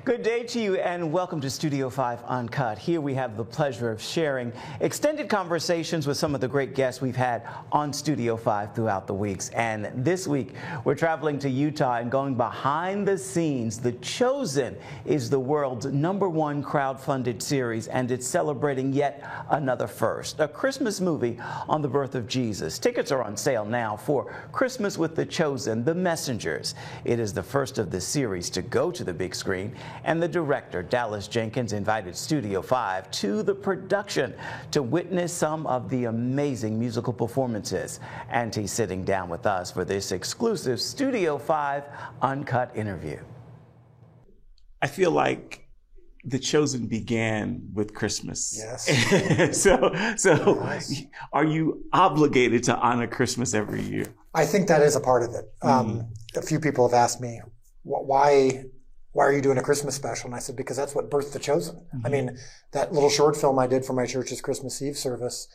Good day to you and welcome to Studio 5 Uncut. Here we have the pleasure of sharing extended conversations with some of the great guests we've had on Studio 5 throughout the weeks. And this week we're traveling to Utah and going behind the scenes. The Chosen is the world's #1 crowdfunded series, and it's celebrating yet another first, a Christmas movie on the birth of Jesus. Tickets are on sale now for Christmas with The Chosen, The Messengers. It is the first of the series to go to the big screen, and the director, Dallas Jenkins, invited Studio 5 to the production to witness some of the amazing musical performances. And he's sitting down with us for this exclusive Studio 5 Uncut interview. I feel like The Chosen began with Christmas. Yes. So Nice. Are you obligated to honor Christmas every year? I think that is a part of it. A few people have asked me, why are you doing a Christmas special? And I said, because that's what birthed The Chosen. I mean, that little short film I did for my church's Christmas Eve service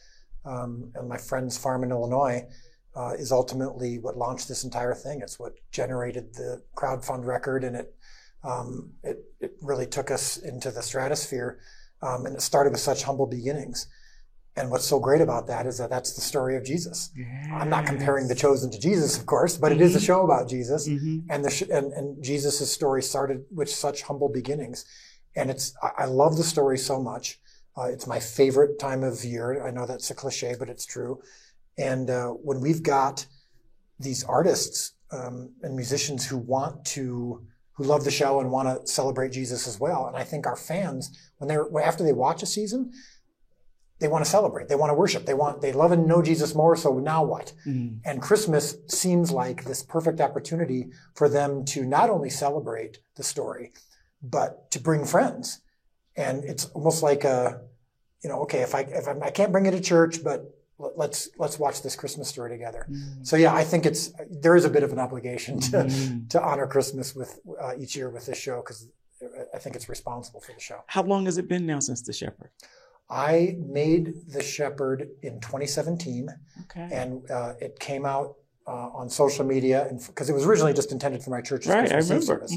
and my friend's farm in Illinois is ultimately what launched this entire thing. It's what generated the crowdfund record, and it really took us into the stratosphere. And it started with such humble beginnings. And what's so great about that is that that's the story of Jesus. Yes. I'm not comparing The Chosen to Jesus, of course, but it is a show about Jesus. And Jesus' story started with such humble beginnings. And I love the story so much. It's my favorite time of year. I know that's a cliche, but it's true. And when we've got these artists and musicians who love the show and want to celebrate Jesus as well. And I think our fans, after they watch a season, they want to celebrate. They want to worship. They love and know Jesus more. So now what? And Christmas seems like this perfect opportunity for them to not only celebrate the story, but to bring friends. And it's almost like okay, if I can't bring it to church, but let's watch this Christmas story together. So yeah, I think there is a bit of an obligation to honor Christmas with each year with this show, because I think it's responsible for the show. How long has it been now since The Shepherd? I made The Shepherd in 2017, and it came out on social media, and because it was originally just intended for my church's Christmas Eve service,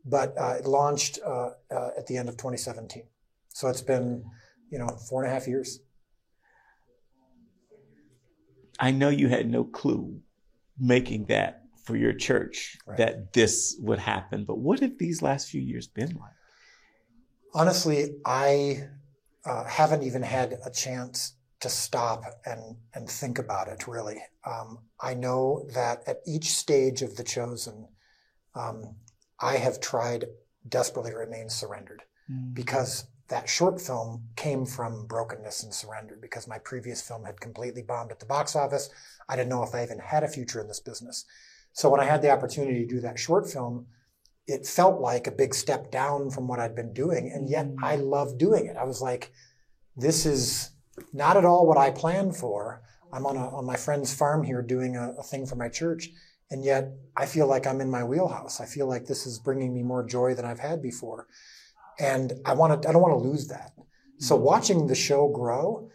but it launched at the end of 2017. So it's been 4.5 years. I know you had no clue making that for your church that this would happen, but what have these last few years been like? Honestly, I haven't even had a chance to stop and think about it, really. I know that at each stage of The Chosen, I have tried desperately to remain surrendered, because that short film came from brokenness and surrender, because my previous film had completely bombed at the box office. I didn't know if I even had a future in this business. So when I had the opportunity to do that short film, it felt like a big step down from what I'd been doing, and yet I loved doing it. I was like, this is not at all what I planned for. I'm on my friend's farm here doing a thing for my church, and yet I feel like I'm in my wheelhouse. I feel like this is bringing me more joy than I've had before, and I don't want to lose that. So watching the show grow,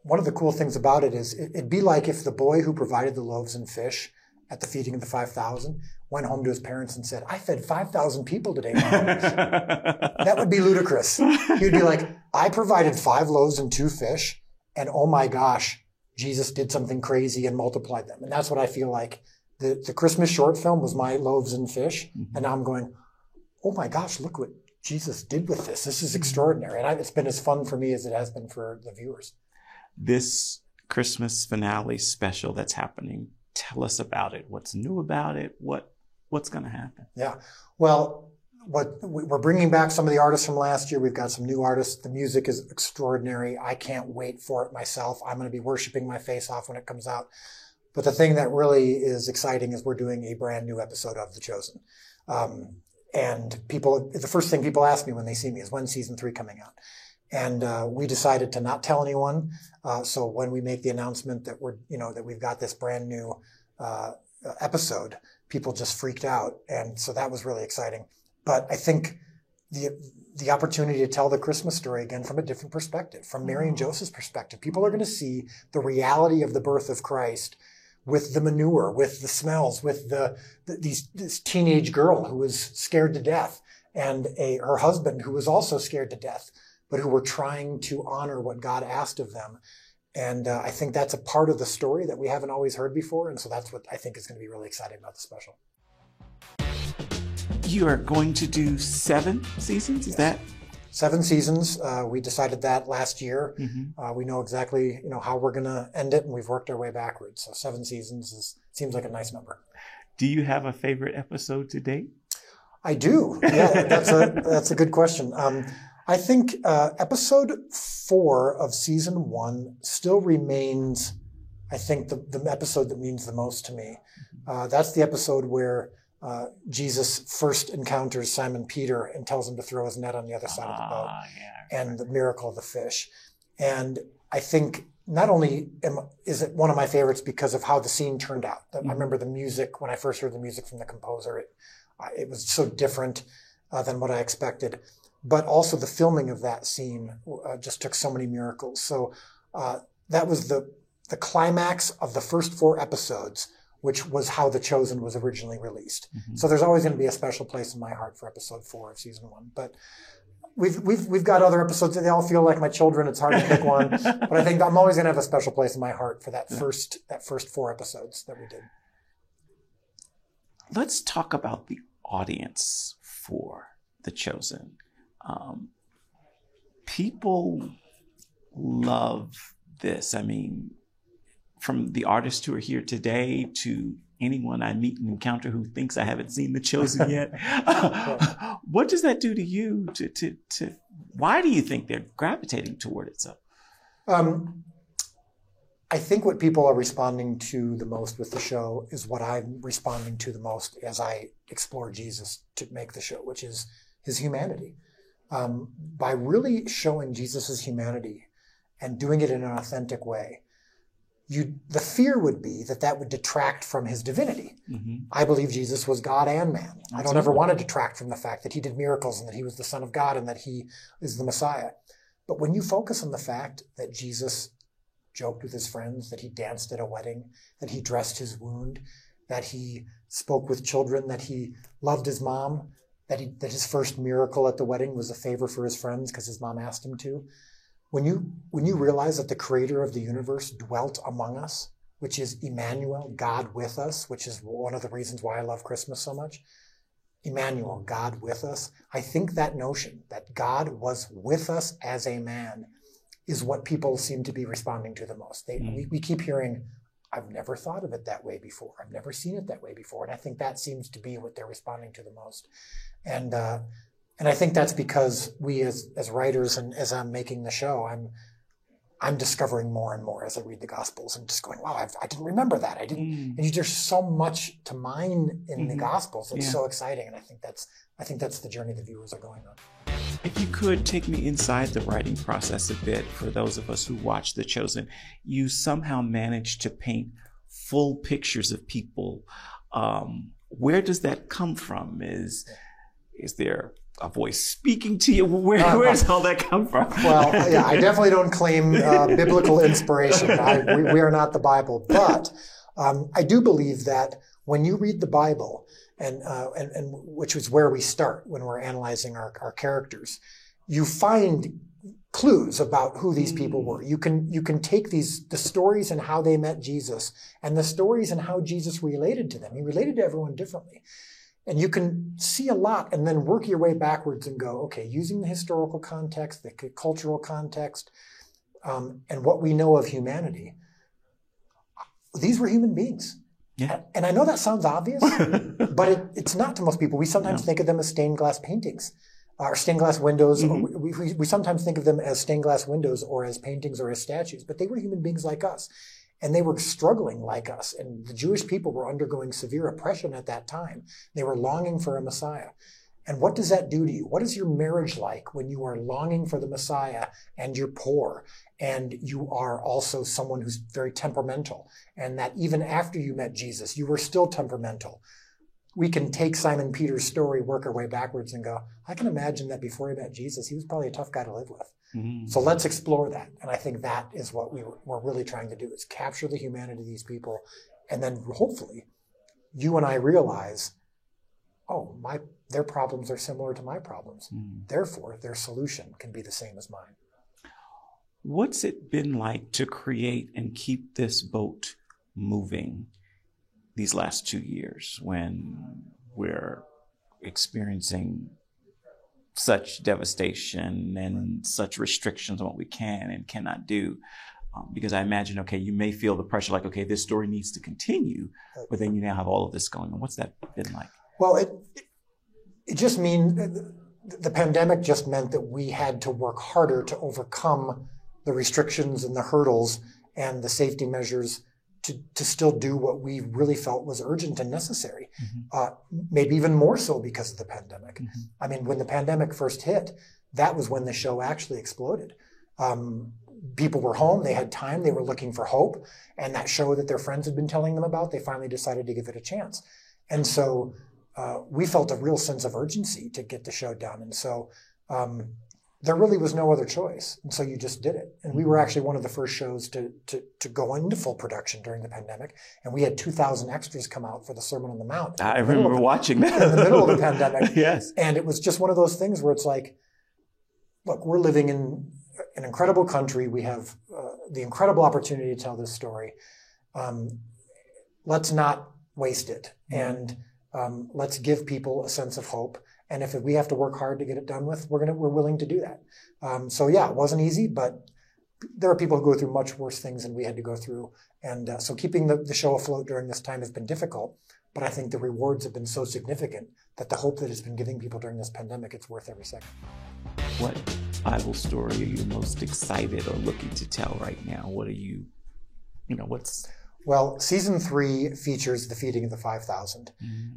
one of the cool things about it is it'd be like if the boy who provided the loaves and fish at the feeding of the 5,000 went home to his parents and said, I fed 5,000 people today. That would be ludicrous. He would be like, I provided 5 loaves and 2 fish, and oh my gosh, Jesus did something crazy and multiplied them. And that's what I feel like. The Christmas short film was my loaves and fish, and now I'm going, oh my gosh, look what Jesus did with this. This is extraordinary. And it's been as fun for me as it has been for the viewers. This Christmas finale special that's happening, tell us about it. What's new about it? What's going to happen? Yeah. Well, we're bringing back some of the artists from last year. We've got some new artists. The music is extraordinary. I can't wait for it myself. I'm going to be worshiping my face off when it comes out. But the thing that really is exciting is we're doing a brand new episode of The Chosen. And the first thing people ask me when they see me is, when's season 3 coming out? And we decided to not tell anyone. So when we make the announcement that that we've got this brand new episode, people just freaked out. And so that was really exciting. But I think the opportunity to tell the Christmas story again from a different perspective, from Mary and Joseph's perspective, people are going to see the reality of the birth of Christ with the manure, with the smells, with this teenage girl who was scared to death. and her husband who was also scared to death, but who were trying to honor what God asked of them. And I think that's a part of the story that we haven't always heard before. And so that's what I think is going to be really exciting about the special. You are going to do 7 seasons? Is that? 7 seasons. We decided that last year. We know exactly, how we're going to end it, and we've worked our way backwards. So 7 seasons seems like a nice number. Do you have a favorite episode to date? I do. Yeah, that's a good question. I think episode 4 of season 1 still remains, I think, the episode that means the most to me. That's the episode where Jesus first encounters Simon Peter and tells him to throw his net on the other side of the boat, and the miracle of the fish. And I think not only is it one of my favorites because of how the scene turned out. I remember the music, when I first heard the music from the composer, it was so different than what I expected. But also the filming of that scene just took so many miracles. So that was the climax of the first 4 episodes, which was how The Chosen was originally released. So there's always going to be a special place in my heart for episode 4 of season 1. But we've got other episodes that they all feel like my children. It's hard to pick one, but I think I'm always going to have a special place in my heart for that first 4 episodes that we did. Let's talk about the audience for The Chosen. People love this. I mean, from the artists who are here today to anyone I meet and encounter who thinks I haven't seen The Chosen yet. What does that do to you? Why do you think they're gravitating toward it so? I think what people are responding to the most with the show is what I'm responding to the most as I explore Jesus to make the show, which is his humanity. By really showing Jesus' humanity and doing it in an authentic way, the fear would be that would detract from his divinity. I believe Jesus was God and man. I don't ever want to detract from the fact that he did miracles and that he was the Son of God and that he is the Messiah. But when you focus on the fact that Jesus joked with his friends, that he danced at a wedding, that he dressed his wound, that he spoke with children, that he loved his mom, that his first miracle at the wedding was a favor for his friends because his mom asked him to. When you realize that the creator of the universe dwelt among us, which is Emmanuel, God with us, which is one of the reasons why I love Christmas so much. Emmanuel, God with us. I think that notion that God was with us as a man is what people seem to be responding to the most. We keep hearing, I've never thought of it that way before. I've never seen it that way before. And I think that seems to be what they're responding to the most. And I think that's because we as writers and as I'm making the show, I'm discovering more and more as I read the Gospels and just going, wow, I didn't remember that. I didn't. And there's so much to mine in the Gospels. It's so exciting. And I think that's the journey the viewers are going on. If you could take me inside the writing process a bit for those of us who watch The Chosen, you somehow managed to paint full pictures of people. Where does that come from? Is there a voice speaking to you? Where does all that come from? Well, yeah, I definitely don't claim biblical inspiration. We are not the Bible, but I do believe that when you read the Bible, and which is where we start when we're analyzing our characters, you find clues about who these people were. You can take the stories and how they met Jesus, and the stories and how Jesus related to them. He related to everyone differently. And you can see a lot and then work your way backwards and go, okay, using the historical context, the cultural context, and what we know of humanity, these were human beings. Yeah. And I know that sounds obvious, but it's not to most people. We sometimes think of them as stained glass paintings or stained glass windows. We sometimes think of them as stained glass windows or as paintings or as statues, but they were human beings like us. And they were struggling like us. And the Jewish people were undergoing severe oppression at that time. They were longing for a Messiah. And what does that do to you? What is your marriage like when you are longing for the Messiah and you're poor and you are also someone who's very temperamental, and that even after you met Jesus, you were still temperamental? We can take Simon Peter's story, work our way backwards and go, I can imagine that before he met Jesus, he was probably a tough guy to live with. So let's explore that. And I think that is what we're really trying to do, is capture the humanity of these people. And then hopefully you and I realize oh, their problems are similar to my problems. Therefore, their solution can be the same as mine. What's it been like to create and keep this boat moving these last 2 years when we're experiencing such devastation and such restrictions on what we can and cannot do? Because I imagine, okay, you may feel the pressure like, okay, this story needs to continue, but then you now have all of this going on. What's that been like? Well, it just means the pandemic just meant that we had to work harder to overcome the restrictions and the hurdles and the safety measures to still do what we really felt was urgent and necessary. Maybe even more so because of the pandemic. I mean, when the pandemic first hit, that was when the show actually exploded. People were home, they had time, they were looking for hope, and that show that their friends had been telling them about, they finally decided to give it a chance. And so we felt a real sense of urgency to get the show done. And so there really was no other choice. And so you just did it. And we were actually one of the first shows to go into full production during the pandemic. And we had 2,000 extras come out for the Sermon on the Mount. I remember watching that. In the middle of the pandemic. Yes. And it was just one of those things where it's like, look, we're living in an incredible country. We have the incredible opportunity to tell this story. Let's not waste it. And let's give people a sense of hope. And if we have to work hard to get it done with, we're willing to do that. So yeah, it wasn't easy, but there are people who go through much worse things than we had to go through. And so keeping the show afloat during this time has been difficult, but I think the rewards have been so significant that the hope that it's been giving people during this pandemic, it's worth every second. What Bible story are you most excited or looking to tell right now? What are you, what's... Well, season 3 features the feeding of the 5,000.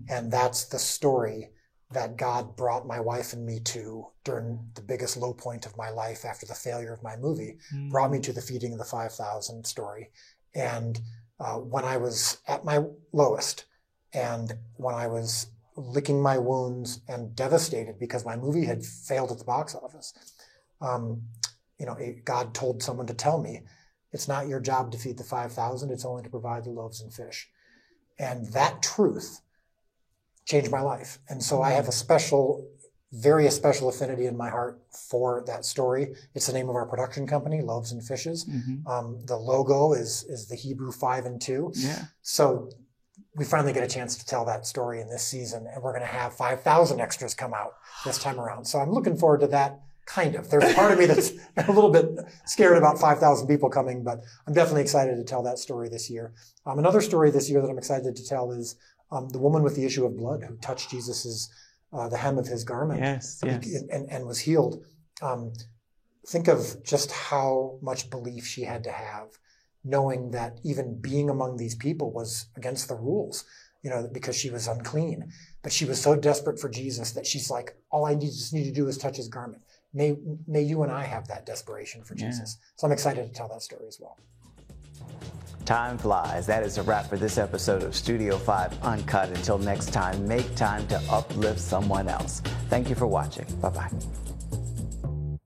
And that's the story that God brought my wife and me to during the biggest low point of my life after the failure of my movie, brought me to the feeding of the 5,000 story. And when I was at my lowest and when I was licking my wounds and devastated because my movie had failed at the box office, God told someone to tell me, it's not your job to feed the 5,000, it's only to provide the loaves and fish. And that truth changed my life. And so I have very special affinity in my heart for that story. It's the name of our production company, Loaves and Fishes. The logo is the Hebrew 5 and 2. Yeah. So we finally get a chance to tell that story in this season, and we're going to have 5,000 extras come out this time around. So I'm looking forward to that. Kind of. There's a part of me that's a little bit scared about 5,000 people coming, but I'm definitely excited to tell that story this year. Another story this year that I'm excited to tell is the woman with the issue of blood who touched Jesus's the hem of his garment and was healed. Think of just how much belief she had to have, knowing that even being among these people was against the rules, because she was unclean. But she was so desperate for Jesus that she's like, all I just need to do is touch his garment. May you and I have that desperation for Jesus. So I'm excited to tell that story as well. Time flies. That is a wrap for this episode of Studio 5 Uncut. Until next time, make time to uplift someone else. Thank you for watching. Bye-bye.